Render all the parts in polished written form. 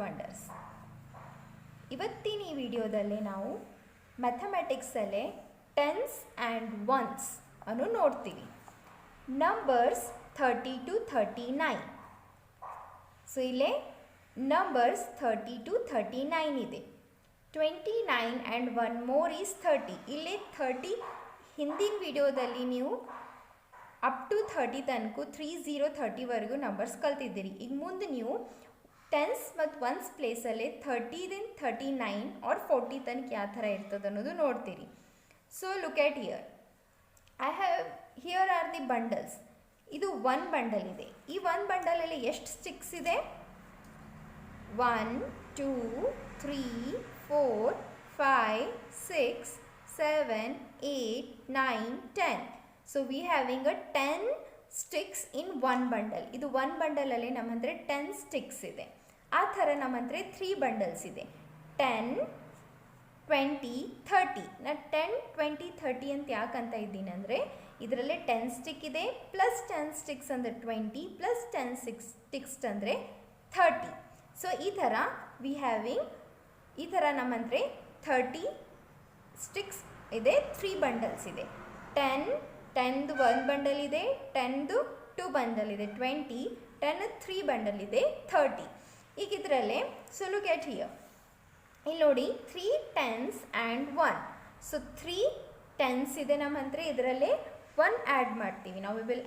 Wonders. ಇವತ್ತಿನ ಈ ವಿಡಿಯೋದಲ್ಲಿ ನಾವು ಮ್ಯಾಥಮೆಟಿಕ್ಸಲ್ಲೇ ಟೆನ್ಸ್ ಆ್ಯಂಡ್ ಒನ್ಸ್ ಅನ್ನು ನೋಡ್ತೀವಿ. Numbers 30 to 39. ಸೊ ಇಲ್ಲೇ ನಂಬರ್ಸ್ 30 to 39 ಇದೆ. 29 ಆ್ಯಂಡ್ ಒನ್ ಮೋರ್ ಈಸ್ 30. ಇಲ್ಲೇ 30 ಹಿಂದಿನ ವಿಡಿಯೋದಲ್ಲಿ ನೀವು ಅಪ್ ಟು 30 ತನಕ 30 ನಂಬರ್ಸ್ ಕಲ್ತಿದ್ದೀರಿ. ಈಗ ಮುಂದೆ ನೀವು ಟೆನ್ಸ್ ಮತ್ತು ಒನ್ಸ್ ಪ್ಲೇಸಲ್ಲಿ 30 39 ಆರ್ 40 ತನಕ ಯಾವ ಥರ ಇರ್ತದೆ ಅನ್ನೋದು ನೋಡ್ತೀರಿ. So look at here are the bundles. ಇದು ಒನ್ ಬಂಡಲ್ ಇದೆ. ಈ ಒನ್ ಬಂಡಲಲ್ಲಿ ಎಷ್ಟು ಸ್ಟಿಕ್ಸ್ ಇದೆ? 1 2 3 4 5 6 7 8 9 10. So we having a 10 sticks in one bundle. ಇದು one bundle ಅಲ್ಲಿ ನಮ್ಮ ಹತ್ರ 10 sticks ಇದೆ. ಆ ಥರ ನಮ್ಮ ಹತ್ರ 3 bundles ಇದೆ. 10 20 30. ನಾ 10 20 30 ಅಂತ ಯಾಕಂತ ಇದ್ದೀನಿ ಅಂದರೆ ಇದರಲ್ಲೇ 10 ಸ್ಟಿಕ್ ಇದೆ ಪ್ಲಸ್ 10 ಸ್ಟಿಕ್ಸ್ ಅಂದರೆ 20 ಪ್ಲಸ್ 10 ಸ್ಟಿಕ್ಸ್ ಅಂದರೆ 30. ಸೊ ಈ ಥರ ವಿ ಹ್ಯಾವಿಂಗ್ ಈ ಥರ ನಮ್ಮ ಹತ್ರ 30 ಸ್ಟಿಕ್ಸ್ ಇದೆ. 3 ಬಂಡಲ್ಸ್ ಇದೆ. 10ದು 1 ಬಂಡಲ್ ಇದೆ, 10ದು 2 ಬಂಡಲ್ ಇದೆ, 20, 10 3 ಬಂಡಲ್ ಇದೆ, 30. ಈಗ ಇದರಲ್ಲೇ ಸೊ ಲುಕ್ ಎಟ್ ಹಿಯರ್. ಇಲ್ಲಿ ನೋಡಿ 3 10s ಆ್ಯಂಡ್ 1. ಸೊ 3 10s ಇದೆ ನಮ್ಮ ಹತ್ರ. ಇದರಲ್ಲೇ 1 ಆ್ಯಡ್ ಮಾಡ್ತೀವಿ ನಾವು. We will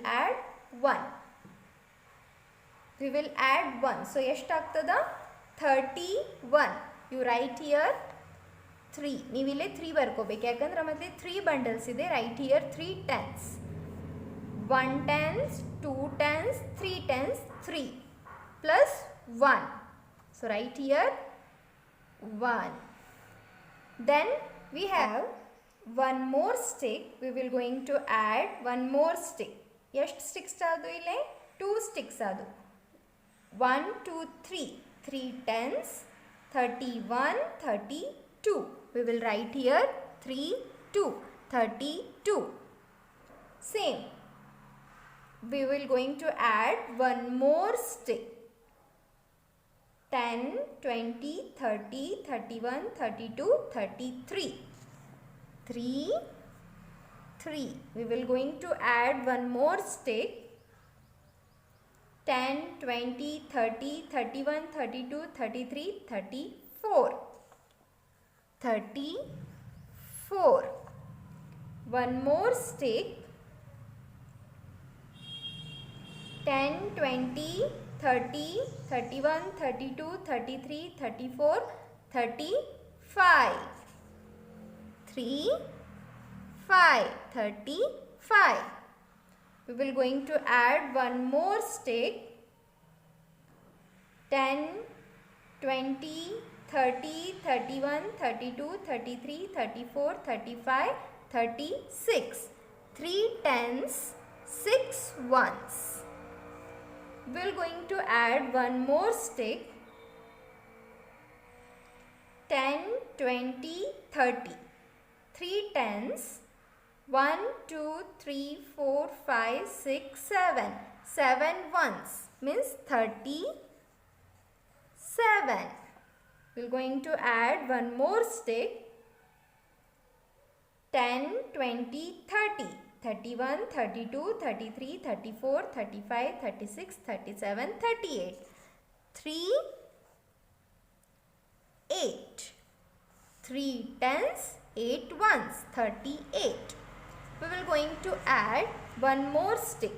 add 1. ಸೊ ಎಷ್ಟಾಗ್ತದ? 31. You write here 3. ನೀವಿಲ್ಲೇ 3 ಬರ್ಕೋಬೇಕು, ಯಾಕಂದ್ರೆ ಮತ್ತೆ 3 ಬಂಡಲ್ಸ್ ಇದೆ. Write here 3 10s, 1 10s, 2 10s, 3 10s, 3 plus 1. So right here 1. Then we have one more stick. We will going to add one more stick. ಎಷ್ಟು sticks ಆದವು ಇಲ್ಲೇ? 2 sticks ಆದವು. 1 2 3 3 10s, 31 32. We will write here 3 2 32. Same. We will going to add one more stick. 10 20 30 31 32 33. 3 3. We will going to add one more stick. 10 20 30 31 32 33 34. 34. One more stick. 10 20 30 31 32 33 34 35. 3 5 35. We will going to add one more stick. 10 20 30 31 32 33 34 35 36. 3 10s, 6 1s. We're going to add one more stick. 10 20 30. 3 10s, 1 2 3 4 5 6 7. 7 1s means 37. We're going to add one more stick. 10 20 30. 31 32 33 34 35 36 37 38. 3 8. 3 10s, 8 1s, 38. We will going to add one more stick.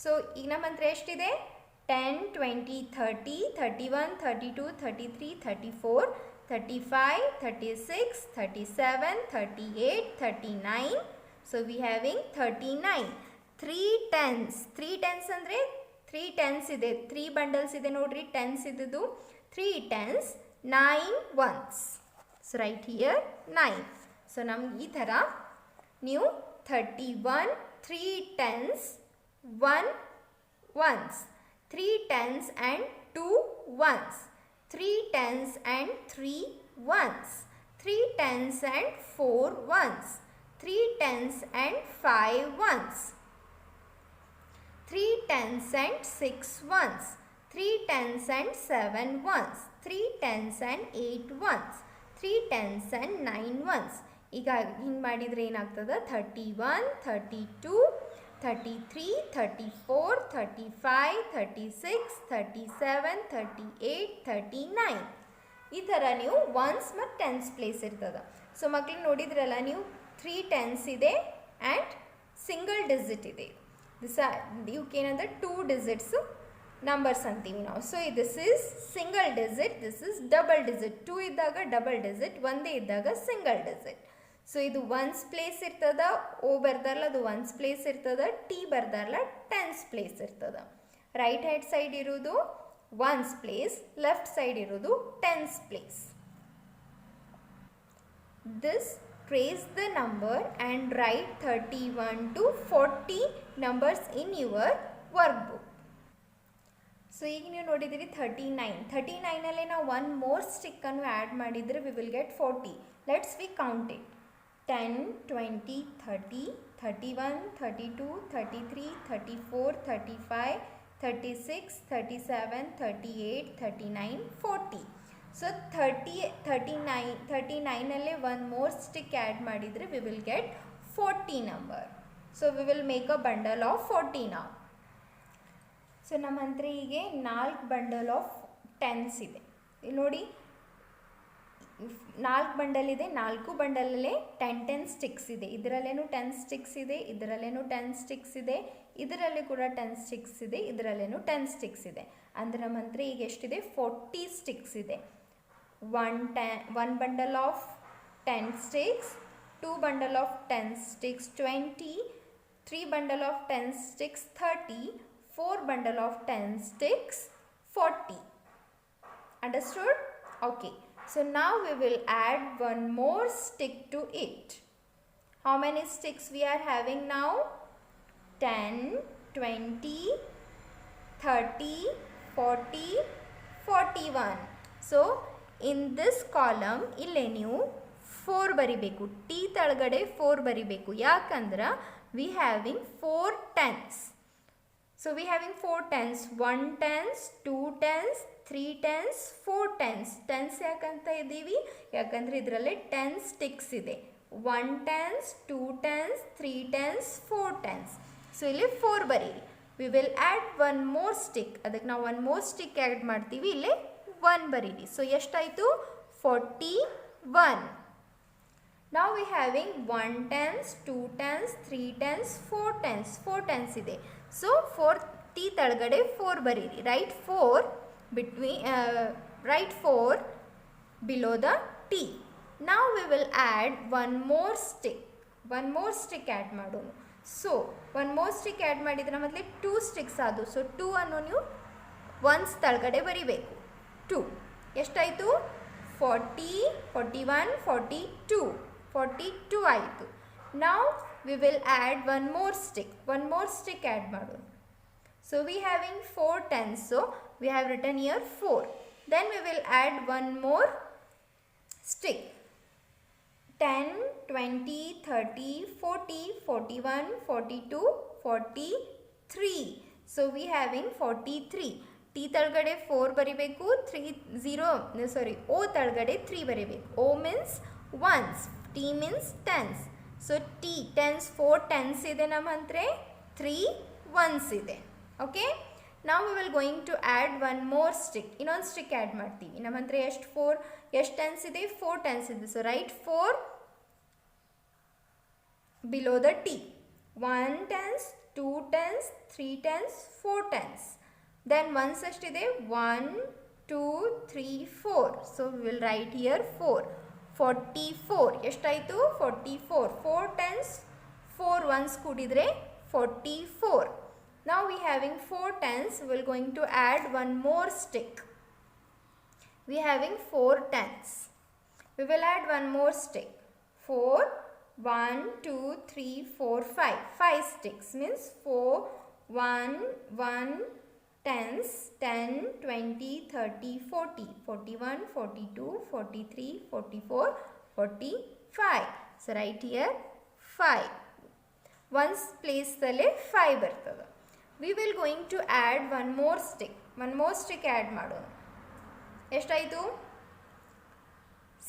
So ಈಗ ನಮ್ಮ ಹತ್ರ ಎಷ್ಟಿದೆ? 10 20 30 31 32 33 34 35 36 37 38 39. So we having 39. 3 10s. 3 10s ಅಂದರೆ 3 10s ಇದೆ. 3 bundles ಇದೆ ನೋಡ್ರಿ 10s ಇದ್ದು. 3 10s, 9 1s. So right here 9. So ನಮ್ಗೆ ಈ ಥರ ನೀವು 31 3 10s 1 1s, 3 10s and 2 1s, 3 10s and 3 1s, 3 10s and 4 1s, 3 10s and 5 1s, 3 10s and 6 1s, 3 tens and 7 ones, 3 tens and 8 ones, 3 tens and 9 ones. ಈಗ ಹಿಂಗೆ ಮಾಡಿದರೆ ಏನಾಗ್ತದೆ 31, 32, 33, 34, 35, 36, 37, 38, 39. ಈ ಥರ ನೀವು ಒನ್ಸ್ ಮತ್ತು ಟೆನ್ಸ್ ಪ್ಲೇಸ್ ಇರ್ತದೆ. ಸೊ ಮಕ್ಳಿಗೆ ನೋಡಿದ್ರಲ್ಲ ನೀವು 3 ಟೆನ್ಸ್ ಇದೆ ಆ್ಯಂಡ್ ಸಿಂಗಲ್ ಡಿಜಿಟ್ ಇದೆ. ಇವಕ್ಕೇನಂದ್ರೆ 2 ಡಿಜಿಟ್ಸ್ ನಂಬರ್ಸ್ ಅಂತೀವಿ ನಾವು. So this is single digit, this is double digit. 2 ಇದ್ದಾಗ ಡಬಲ್ ಡಿಜಿಟ್, ಒಂದೇ ಇದ್ದಾಗ ಸಿಂಗಲ್ ಡಿಜಿಟ್. ಸೊ ಇದು ಒನ್ಸ್ ಪ್ಲೇಸ್ ಇರ್ತದ, ಓ ಬರ್ದಾರಲ್ಲ ಅದು ಒನ್ಸ್ ಪ್ಲೇಸ್ ಇರ್ತದ, ಟಿ ಬರ್ದಾರಲ್ಲ ಟೆನ್ಸ್ ಪ್ಲೇಸ್ ಇರ್ತದ. ರೈಟ್ ಹ್ಯಾಂಡ್ ಸೈಡ್ ಇರೋದು ಒನ್ಸ್ ಪ್ಲೇಸ್, ಲೆಫ್ಟ್ ಸೈಡ್ ಇರೋದು tense place. This trace the number and write 31 to 40 numbers in your workbook. So ಈಗ ನೀವು ನೋಡಿದಿರಿ 39 ನಾವು ಒನ್ ಮೋರ್ ಸ್ಟಿಕ್ಕನ್ನು ಆ್ಯಡ್ ಮಾಡಿದರೆ we will get 40. Let's V count it. 10, 20, 30, 31, 32, 33, 34, 35, 36, 37, 38, 39, 40. So 39 one more stick add ಮಾಡಿದರೆ we will get 40 number. So we will make a bundle of 40 ನಾವು. So ನಮ್ಮ ಹತ್ರ ಈಗ 4 ಬಂಡಲ್ ಆಫ್ ಟೆನ್ಸ್ ಇದೆ. ಇಲ್ಲಿ ನೋಡಿ 4 ಬಂಡಲ್ ಇದೆ, 4 ಬಂಡಲಲ್ಲೇ 10 ಸ್ಟಿಕ್ಸ್ ಇದೆ. ಇದರಲ್ಲೇನು 10 ಸ್ಟಿಕ್ಸ್ ಇದೆ, ಇದರಲ್ಲೇನು 10 ಸ್ಟಿಕ್ಸ್ ಇದೆ, ಇದರಲ್ಲಿ ಕೂಡ 10 ಸ್ಟಿಕ್ಸ್ ಇದೆ, ಇದರಲ್ಲೇನು 10 ಸ್ಟಿಕ್ಸ್ ಇದೆ. ಅಂದರೆ ನಮ್ಮ ಹತ್ರ ಈಗ ಎಷ್ಟಿದೆ 40 ಸ್ಟಿಕ್ಸ್ ಇದೆ. one bundle of 10 sticks, 2 bundle of 10 sticks 20, 3 bundle of 10 sticks 30, 4 bundle of 10 sticks 40. Understood? Okay. So now we will add one more stick to it. How many sticks we are having now? 10, 20, 30, 40, 41. So in this column ಇಲ್ಲೇ ನೀವು 4 ಬರಿಬೇಕು. T ತಳಗಡೆ 4 ಬರಿಬೇಕು. ಯಾಕಂದ್ರೆ V having 4 tens. So we having 4 tense, 1 tens, 2 tens, 3 tens, 4 tense. Tense ಯಾಕಂತ ಇದ್ದೀವಿ? ಯಾಕಂದರೆ ಇದರಲ್ಲಿ 10 ಸ್ಟಿಕ್ಸ್ ಇದೆ. 1 tens, 2 tens, 3 tens, 4 tens. So ಇಲ್ಲಿ 4 ಬರೀರಿ. V will add one more stick. ಅದಕ್ಕೆ ನಾವು ಒನ್ ಮೋರ್ ಸ್ಟಿಕ್ ಆ್ಯಡ್ ಮಾಡ್ತೀವಿ. ಇಲ್ಲೇ 1 ಬರೀರಿ. ಸೊ ಎಷ್ಟಾಯಿತು? 41. Now we having 1 tens, 2 tens, 3 tens, 4 tens. 4 tens ಇದೆ. ಸೊ 4 ಟಿ ತಳಗಡೆ 4 ಬರೀರಿ. Write 4 below the T. Now we will add one more stick. Add ಮಾಡೋಣ. So one more stick add ಮಾಡಿದ್ರೆ ಮೊದಲೇ 2 ಸ್ಟಿಕ್ಸ್ ಆದವು. ಸೊ 2 ಅನ್ನು ನೀವು ಒನ್ಸ್ ತಳಗಡೆ ಬರಿಬೇಕು. 2 ಎಷ್ಟಾಯಿತು? 40, 41, 42. 42 ಆಯಿತು. ನಾವು we will add one more stick add ಮಾಡೋಣ. So we having 4 tens. So we have written here 4. Then we will add one more stick. 10, 20, 30, 40, 41, 42, 43. So we having 43. T ತಳಗಡೆ 4 ಬರಿಬೇಕು. ಓ ತಳಗಡೆ 3 ಬರಿಬೇಕು. O means ones, T means tens. So T tens 4 tens ಇದೆ ನಮ್ಮ ಹತ್ರ, 3 ones ಇದೆ. Okay. ನಾವು we will going to add one more stick. ಇನ್ನೊಂದು ಸ್ಟಿಕ್ ಆ್ಯಡ್ ಮಾಡ್ತೀವಿ. ನಮ್ಮ ಹತ್ರ ಎಷ್ಟು ಟೆನ್ಸ್ ಇದೆ? 4 ಟೆನ್ಸ್ ಇದೆ. So write 4 below the T. 1 tens, 2 tens, 3 tens, 4 tens. Then once ಎಷ್ಟಿದೆ? 1, 2, 3, 4. So we will write here 4. 44. ಎಷ್ಟಾಯಿತು? 44. 4 tens, 4 ones ಕೂಡಿದರೆ 44. Now we having 4 tens. We will going to add one more stick. We having 4 tens. We will add one more stick. 4, 1, 2, 3, 4, 5. 5 sticks means 4, 1, 1, tens, 10, 20, 30, 40, 41, 42, 43, 44, 45. So right here 5. Ones place tale 5 ಬರ್ತದೆ. We will going to add one more stick. One more stick add ಮಾಡೋಣ. ಎಷ್ಟಾಯಿತು?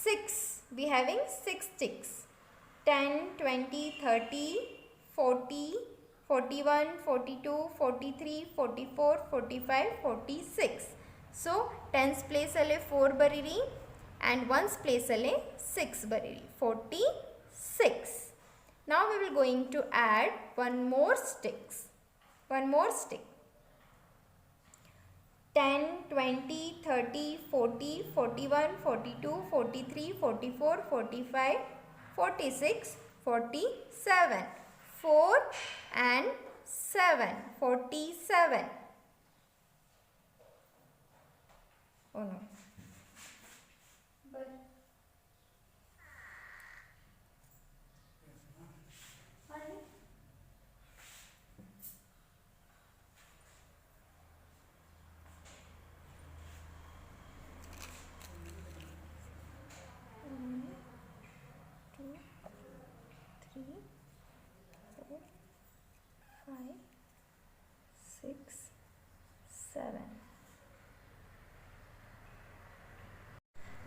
6. V having 6 sticks. 10, 20, 30, 40, 41, 42, 43, 44, 45, 46. So tense ಪ್ಲೇಸಲ್ಲೇ 4 ಬರೀರಿ and once ಪ್ಲೇಸಲ್ಲೇ 6 ಬರೀರಿ. 46. Now we will going to add one more stick. 10, 20, 30, 40, 41, 42, 43, 44, 45, 46, 47. 4 and 7. 47. Oh no.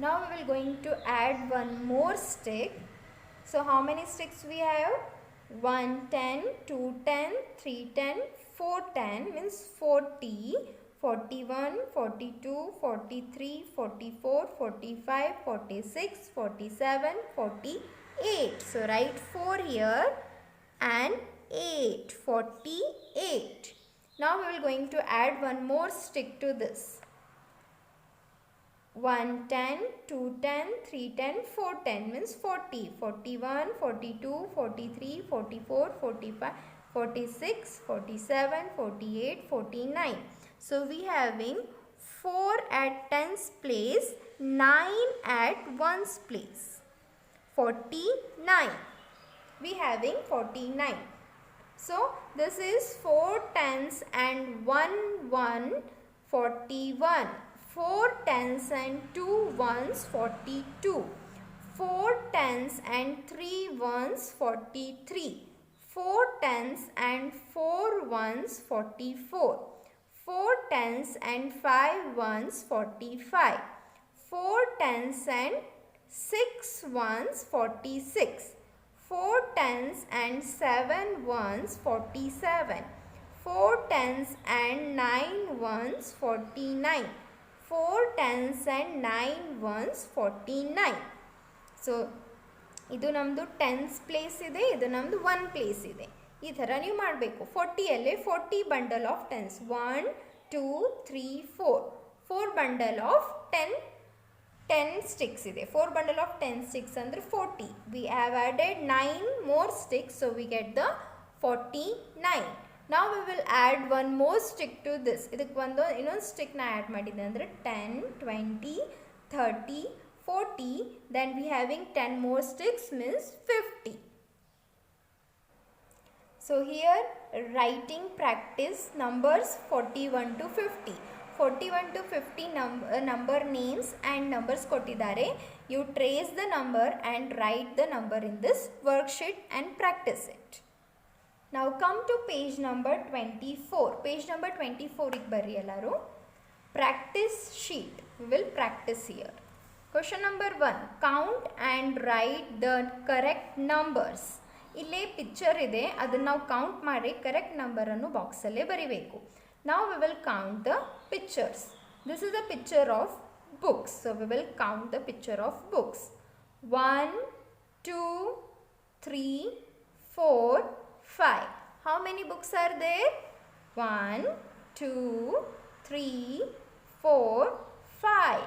Now we will going to add one more stick. So how many sticks we have? 1, 10, 2, 10, 3, 10, 4, 10 means 40, 41, 42, 43, 44, 45, 46, 47, 48. So write 4 here and 8, 48. Now we will going to add one more stick to this. 1, 10, 2, 10, 3, 10, 4, 10 means 40, 41, 42, 43, 44, 45, 46, 47, 48, 49. So we having 4 at 10's place, 9 at 1's place. 49. We having 49. So this is 4 10s and 1 1, 41. 4 10s and 2 1s, 42. 4 10s and 3 1s, 43. 4 10s and 4 1s, 44. 4 10s and 5 1s, 45. 4 10s and 6 1s, 46. 4 10s and 7 1s, 47. 4 10s and 9 1s, 49. 4 10s and 9 1s, 49. So ಇದು ನಮ್ಮದು 10s place ಇದೆ, ಇದು ನಮ್ಮದು 1 place ಇದೆ. ಈ ಥರ ನೀವು ಮಾಡಬೇಕು. 40ಯಲ್ಲೇ 40 bundle of 10s. 1, 2, 3, 4. 4 bundle of 10 sticks ಇದೆ. 4 ಬಂಡಲ್ ಆಫ್ 10 ಸ್ಟಿಕ್ಸ್ ಅಂದರೆ 40. We have added 9 more sticks, so we get the 49. Now we will add one more stick to this. ಇದಕ್ಕೆ ಇನ್ನೊಂದು ಸ್ಟಿಕ್ನ ಆ್ಯಡ್ ಮಾಡಿದೆ ಅಂದರೆ 10, 20, 30, 40. Then we having 10 more sticks means 50. So here writing practice numbers 41 to 50. 41 to 50 number names and numbers ಕೊಟ್ಟಿದ್ದಾರೆ. You trace the number and write the number in this worksheet and practice it. Now come to page number 24. Page number 24 ಗೆ ಬರ್ರಿ ಎಲ್ಲರೂ. Practice sheet. We will practice here. Question number 1. Count and write the correct numbers. ಇಲ್ಲೇ picture ಇದೆ, ಅದನ್ನು ನಾವು count ಮಾಡಿ correct ನಂಬರನ್ನು ಬಾಕ್ಸಲ್ಲೇ ಬರಿಬೇಕು. Now we will count the pictures. This is the picture of books. So we will count the picture of books. 1, 2, 3, 4, 5. How many books are there? 1, 2, 3, 4, 5.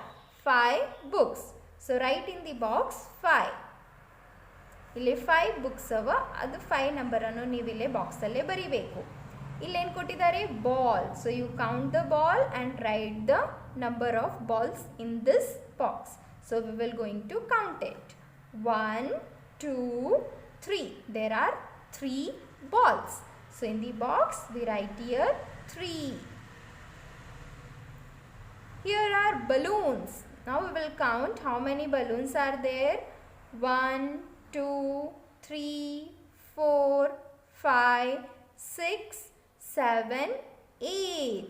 5 books. So write in the box 5. ಇಲ್ಲಿ 5 books ಅವ, ಅದು 5 ನಂಬರನ್ನು ನೀವು ಇಲ್ಲೇ ಬಾಕ್ಸಲ್ಲೇ ಬರಿಬೇಕು. ಇಲ್ಲೇನು ಕೊಟ್ಟಿದ್ದಾರೆ? Ball. So you count the ball and write the number of balls in this box. So we will going to count it. 1, 2, 3. There are 3 balls. So in the box we write here 3. Here are balloons. Now we will count how many balloons are there. 1, 2, 3, 4, 5, 6, 7, 8.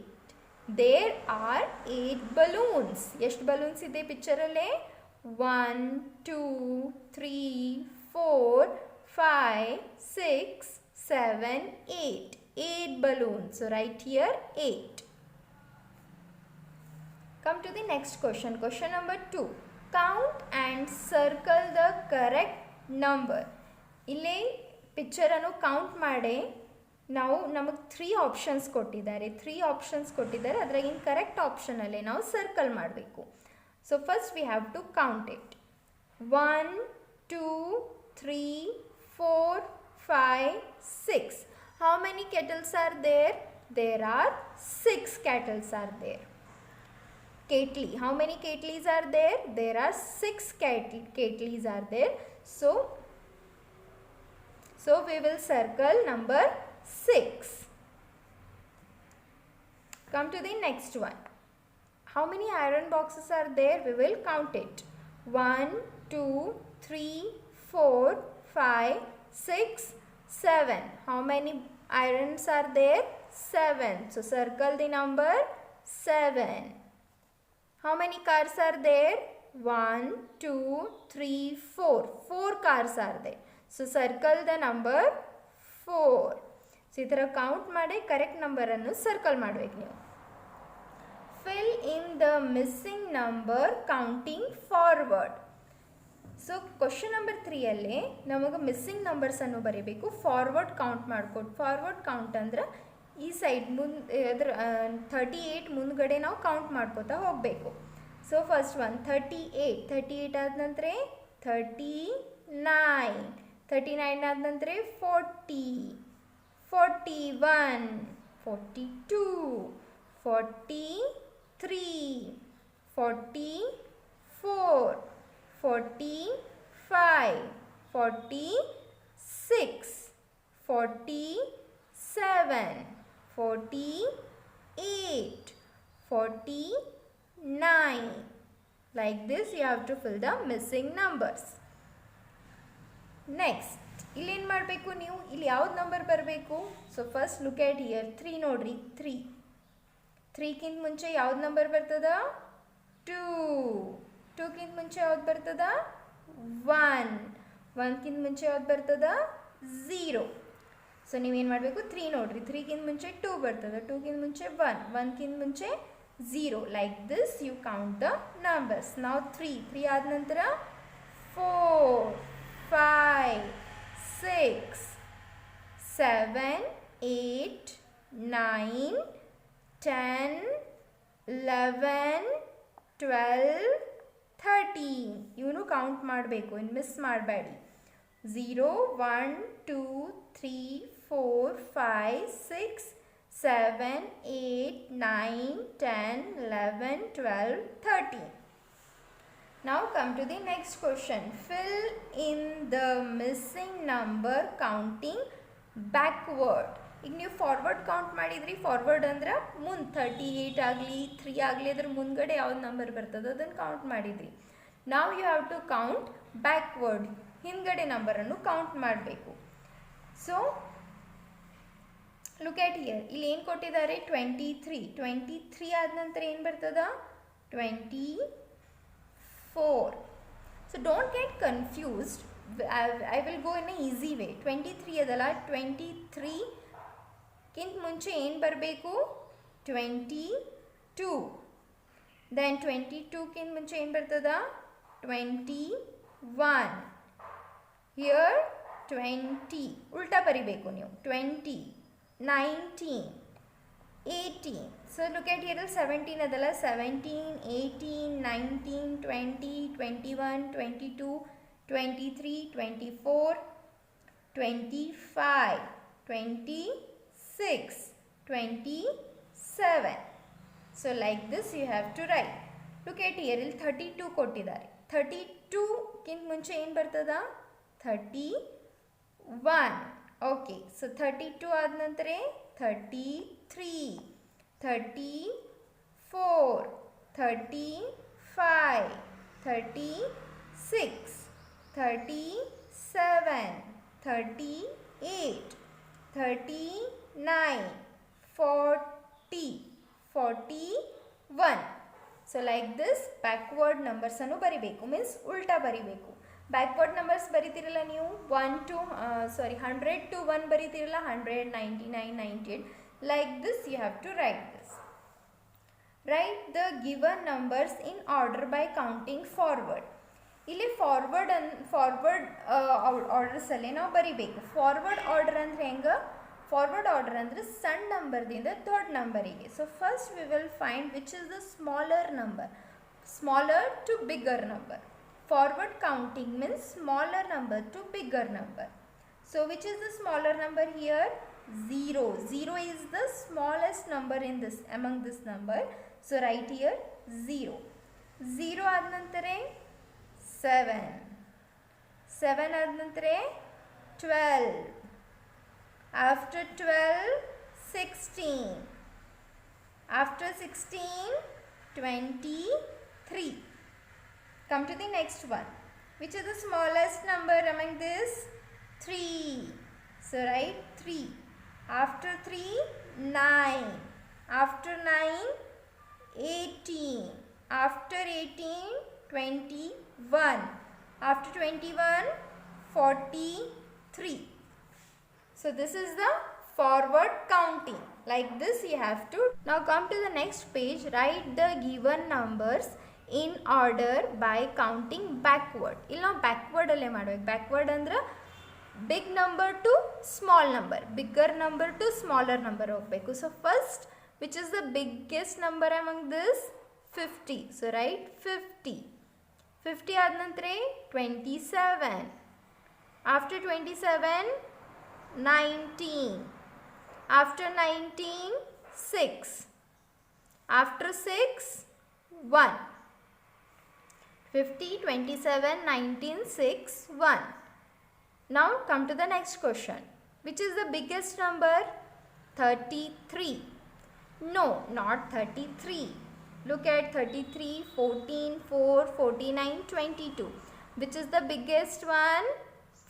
There are 8 balloons. ಎಷ್ಟು balloons ಇದೆ ಪಿಕ್ಚರಲ್ಲೇ? 1 2 3 4 5 6 7 8. 8 balloons. So write here 8. Come to the next question. Question number 2. Count and circle the correct number. ಇಲ್ಲಿ ಪಿಕ್ಚರನ್ನು count ಮಾಡಿ ನಮಗೆ 3 options ಕೊಟ್ಟಿದ್ದಾರೆ. 3 options ಕೊಟ್ಟಿದ್ದಾರೆ, ಅದ್ರಾಗಿನ correct ಆಪ್ಷನಲ್ಲೇ ನಾವು circle ಮಾಡಬೇಕು. So first we have to count it. 1 2 3 4 5 6. How many kettles are there? There are 6 kettles are there. Kettle. How many kettles are there? There are 6 kettles are there. So we will circle number 6. Come to the next one. How many iron boxes are there? We will count it. 1 2 3 4 5 6 7. How many irons are there? 7. So circle the number 7. How many cars are there? 1 2 3 4. 4 cars are there. So circle the number 4. So ಈ ಥರ count ಮಾಡಿ correct ನಂಬರನ್ನು circle ಮಾಡಬೇಕು ನೀವು. Fill in the missing number counting forward. So question number 3ಯಲ್ಲಿ ನಮಗೆ missing ನಂಬರ್ಸನ್ನು ಬರೀಬೇಕು. ಫಾರ್ವರ್ಡ್ ಕೌಂಟ್ ಮಾಡ್ಕೊಟ್ಟು. ಫಾರ್ವರ್ಡ್ ಕೌಂಟ್ ಅಂದ್ರೆ ಈ ಸೈಡ್ ಮುಂದೆ ಅದ್ರ 38 ಮುಂದ್ಗಡೆ ನಾವು ಕೌಂಟ್ ಮಾಡ್ಕೋತಾ ಹೋಗಬೇಕು. ಸೊ ಫಸ್ಟ್ ಒನ್ 38 ಆದ ನಂತರ 39 ಆದ ನಂತರ 40 41 42 43 44 45 46 47 48 49. Like this you have to fill the missing numbers. Next ಇಲ್ಲಿ ಏನು ಮಾಡಬೇಕು ನೀವು? ಇಲ್ಲಿ ಯಾವ್ದು ನಂಬರ್ ಬರಬೇಕು? So first look at here. 3 ನೋಡ್ರಿ. 3ಕಿಂತ ಮುಂಚೆ ಯಾವ್ದು ನಂಬರ್ ಬರ್ತದ? 2ಕಿಂತ ಮುಂಚೆ ಯಾವ್ದು ಬರ್ತದ? 1ಕಿಂತ ಮುಂಚೆ ಯಾವ್ದು ಬರ್ತದ? 0. ಸೊ ನೀವೇನು ಮಾಡಬೇಕು? 3 ನೋಡ್ರಿ. 3ಕಿಂತ ಮುಂಚೆ 2 ಬರ್ತದ. 2ಕಿಂತ ಮುಂಚೆ 1ಕಿಂತ ಮುಂಚೆ 0. Like this you count the numbers. ನಾವು 3 ಆದ ನಂತರ 4 5 6 7 8 9 10 11 12 13. ಇವನು ಕೌಂಟ್ ಮಾಡಬೇಕು, ಇನ್ನು ಮಿಸ್ ಮಾಡಬೇಡಿ. 0 1 2 3 4 5 6 7 8 9 10 11 12 13. Now come to the next question. Fill in the missing number counting backward. ಈಗ ನೀವು ಫಾರ್ವರ್ಡ್ ಕೌಂಟ್ ಮಾಡಿದ್ರಿ. ಫಾರ್ವರ್ಡ್ ಅಂದ್ರೆ ಮುಂದೆ 38 ಆಗಲಿ 3 ಆಗಲಿ ಅದ್ರ ಮುಂದ್ಗಡೆ ಯಾವ್ದು ನಂಬರ್ ಬರ್ತದೆ ಅದನ್ನು ಕೌಂಟ್ ಮಾಡಿದ್ರಿ. ನಾವು you have to count backward. ಹಿಂದ್ಗಡೆ ನಂಬರನ್ನು ಕೌಂಟ್ ಮಾಡಬೇಕು. So look at here. ಇಲ್ಲಿ ಏನು ಕೊಟ್ಟಿದ್ದಾರೆ? 23 ಆದ ನಂತರ ಏನು ಬರ್ತದ? 24. So don't get confused. I will go in a easy way. 23 ಅದಲ್ಲ, 23ಕಿಂತ ಮುಂಚೆ ಏನು ಬರಬೇಕು? 22. ದೆನ್ 22ಕಿಂತ ಮುಂಚೆ ಏನು ಬರ್ತದ? 21. ಹಿಯರ್ 20. ಉಲ್ಟಾ ಬರಿಬೇಕು ನೀವು. 20 19 18. So look at here 17 adala. 17 18 19 20 21 22 23 24 25 26 27. So like this you have to write. Look at here 32 ಕೊಟ್ಟಿದ್ದಾರೆ. 32ಕಿಂತ ಮುಂಚೆ ಏನು ಬರ್ತದ? 31. ಓಕೆ. ಸೊ 32 ಆದ ನಂತರ 33 34 35 36 37 38 39 40 41. ಸೊ ಲೈಕ್ ದಿಸ್ ಬ್ಯಾಕ್ವರ್ಡ್ ನಂಬರ್ಸನ್ನು ಬರಿಬೇಕು, ಮೀನ್ಸ್ ಉಲ್ಟಾ ಬರಿಬೇಕು. ಬ್ಯಾಕ್ವರ್ಡ್ ನಂಬರ್ಸ್ ಬರಿತೀರಲ್ಲ ನೀವು 100 to 1 ಬರಿತೀರಲ್ಲ, 100, 99, 98. Like this you have to write this. Write the given numbers in order by counting forward. ಇಲ್ಲಿ ಫಾರ್ವರ್ಡ್ ಆರ್ಡರ್ಸಲ್ಲೇ ನಾವು ಬರಿಬೇಕು. ಫಾರ್ವರ್ಡ್ ಆರ್ಡರ್ ಅಂದರೆ ಹೆಂಗೆ? ಫಾರ್ವರ್ಡ್ ಆರ್ಡರ್ ಅಂದರೆ ಸಣ್ಣ ನಂಬರ್ದಿಂದ ದೊಡ್ಡ ನಂಬರಿಗೆ. So first we will find which is the smaller number, smaller to bigger number. Forward counting means smaller number to bigger number. So which is the smaller number here? 0. 0 is the smallest number in this, among this number. So write here 0. 0 ಆದ ನಂತರ 7. 7 ಆದ ನಂತರ 12. After 12, 16. After 16, 23. Come to the next one. Which is the smallest number among this? 3. So write 3. After 3, 9. After 9, 18. After 18, 21. After 21, 43. So this is the forward counting. Like this you have to. Now come to the next page. Write the given numbers in order by counting backward. ಇಲ್ಲಿ ನಾವು backward ಅಲ್ಲೇ ಮಾಡಬೇಕು. Backward ಅಂದ್ರೆ big number to small number, bigger number to smaller number ಹೋಗಬೇಕು. So first which is the biggest number among this? 50. So write 50. 50 ಆದ ನಂತರ 27. After 27, 19. After 19, 6. After 6, 1. 50, 27, 19, 6, 1. Now come to the next question. Which is the biggest number? 33. No, not 33. Look at 33, 14, 4, 49, 22. Which is the biggest one?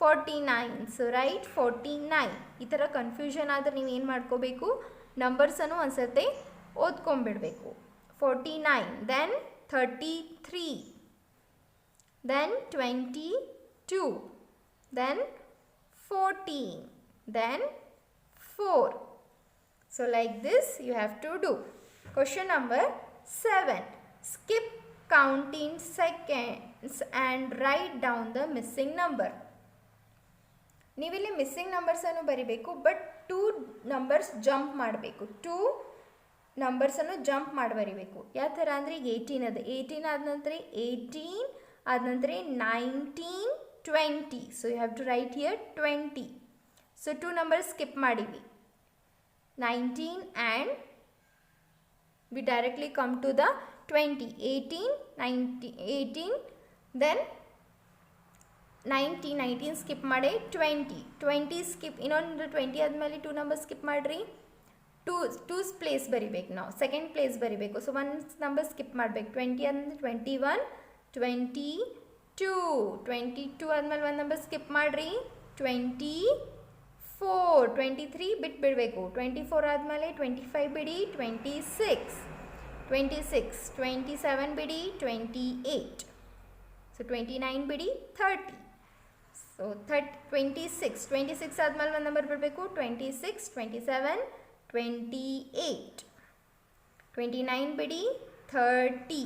49. So write 49. ಈ ಥರ confusion ಆದರೆ ನೀವು ಏನು ಮಾಡ್ಕೋಬೇಕು, ನಂಬರ್ಸನ್ನು ಒಂದ್ಸತಿ ಓದ್ಕೊಂಡ್ಬಿಡ್ಬೇಕು. 49, then 33, then 22, then 14, then 4. So like this you have to do. Question number 7. Skip counting seconds and write down the missing number. ನೀವಿಲ್ಲಿ missing ನಂಬರ್ಸನ್ನು ಬರಿಬೇಕು, but 2 numbers jump ಮಾಡಬೇಕು. 2 ನಂಬರ್ಸನ್ನು ಜಂಪ್ ಮಾಡಿ ಬರಿಬೇಕು. ಯಾವ ಥರ ಅಂದರೆ 18 ಅದ, 18 ಆದ ನಂತರ 18 ಆದ ನಂತರ 19, 20. So you have to write here 20. So 2 numbers skip ಮಾಡಿವಿ, 19 and we directly come to the 20. 18, 19, 18, then 19 skip ಮಾಡಿ 20 ಸ್ಕಿಪ್, ಇನ್ನೊಂದು 20 ಆದಮೇಲೆ 2 ನಂಬರ್ ಸ್ಕಿಪ್ ಮಾಡಿರಿ. 2 ಪ್ಲೇಸ್ ಬರಿಬೇಕು, ನಾವು ಸೆಕೆಂಡ್ ಪ್ಲೇಸ್ ಬರಿಬೇಕು. ಸೊ 1 ನಂಬರ್ ಸ್ಕಿಪ್ ಮಾಡಬೇಕು. 20 ಆದಮೇಲೆ 21, 22. 22 ಆದಮೇಲೆ 1 ನಂಬರ್ ಸ್ಕಿಪ್ ಮಾಡಿರಿ. 24. 23 ಬಿಟ್ಟು ಬಿಡಬೇಕು. 24 ಆದಮೇಲೆ 25 ಬಿಡಿ. 26. 27 ಬಿಡಿ. 28. ಸೊ 29 ಬಿಡಿ. 30. ಸೊ 26 ಆದಮೇಲೆ 1 ನಂಬರ್ ಬಿಡಬೇಕು. 26, 27, 28. 29 ಬಿಡಿ. 30.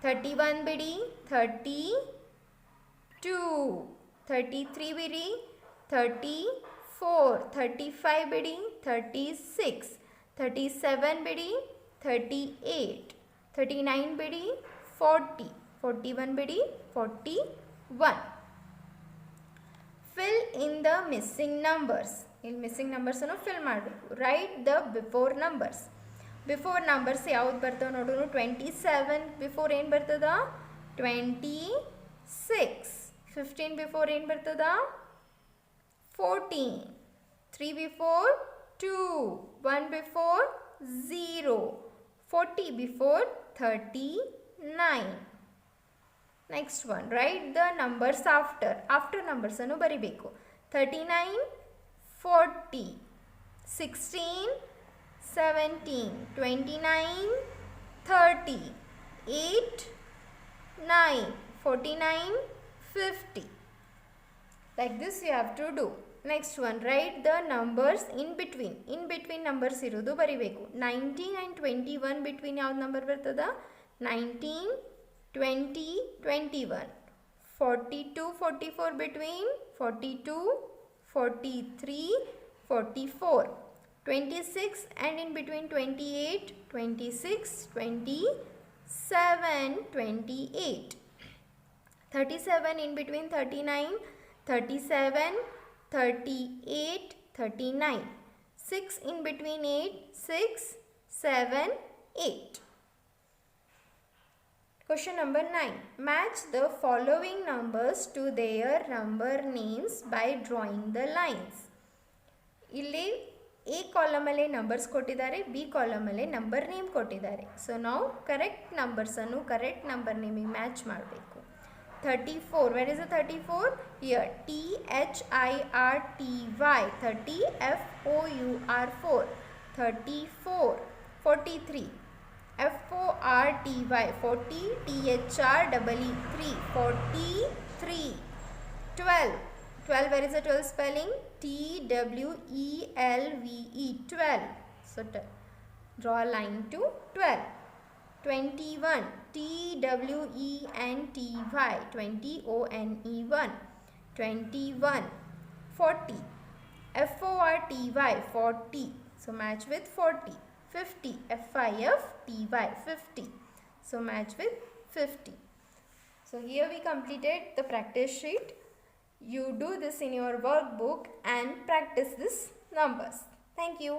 31 ಬಿಡಿ. 32. 33 ಬಿಡಿ. 34. 35 ಬಿಡಿ. 36. 37 ಬಿಡಿ. 38. 39 ಬಿಡಿ. 40. 41 ಬಿಡಿ. 41. Fill in the missing numbers. ಇಲ್ಲಿ ಮಿಸ್ಸಿಂಗ್ ನಂಬರ್ಸನ್ನು ಫಿಲ್ ಮಾಡಬೇಕು. Right the before numbers. Before numbers ಯಾವ್ದು ಬರ್ತವೆ ನೋಡೋಣ. 27 ಬಿಫೋರ್ ಏನು ಬರ್ತದ? 26. 15 ಬಿಫೋರ್ ಏನು ಬರ್ತದ? 14. 3 before 2. 1 before 0. 40 before 39. Next one, write the numbers after ನಂಬರ್ಸನ್ನು ಬರಿಬೇಕು. 39, 40, 16, 17, 29, 30, 8, 9, 49, 50. Like this you have to do. Next one, write the numbers in between. In between numbers ಇರೋದು ಬರಿಬೇಕು. 19 and 21 between ಯಾವ್ದು ನಂಬರ್ ಬರ್ತದ? 19, 20, 21. 42, 44 between 42, 43, 44. 26 and in between 28, 26, 27, 28. 37 in between 39, 37, 38, 39. 6 in between 8, 6, 7, 8. Question number 9. Match the following numbers to their number names by drawing the lines. ಇಲ್ಲಿ A column ಅಲ್ಲಿ numbers ಕೊಟ್ಟಿದ್ದಾರೆ, B column ಅಲ್ಲಿ number name ಕೊಟ್ಟಿದ್ದಾರೆ. So ನಾವು correct ನಂಬರ್ಸನ್ನು correct number ನೇಮಿಗೆ match ಮಾಡಬೇಕು. 34, where is the 34? Here, THIRTY, 30, FOUR 4, 34. 43, FORTY, 40, THREE 43. 12, where is the 12 spelling? TWELVE, 12. So draw a line to 12. 21, TWENTY, 20ONE1, 21. 40, FORTY, 40. So match with 40. 50, FIFTY, 50. So match with 50. So here we completed the practice sheet. You do this in your workbook and practice these numbers. Thank you.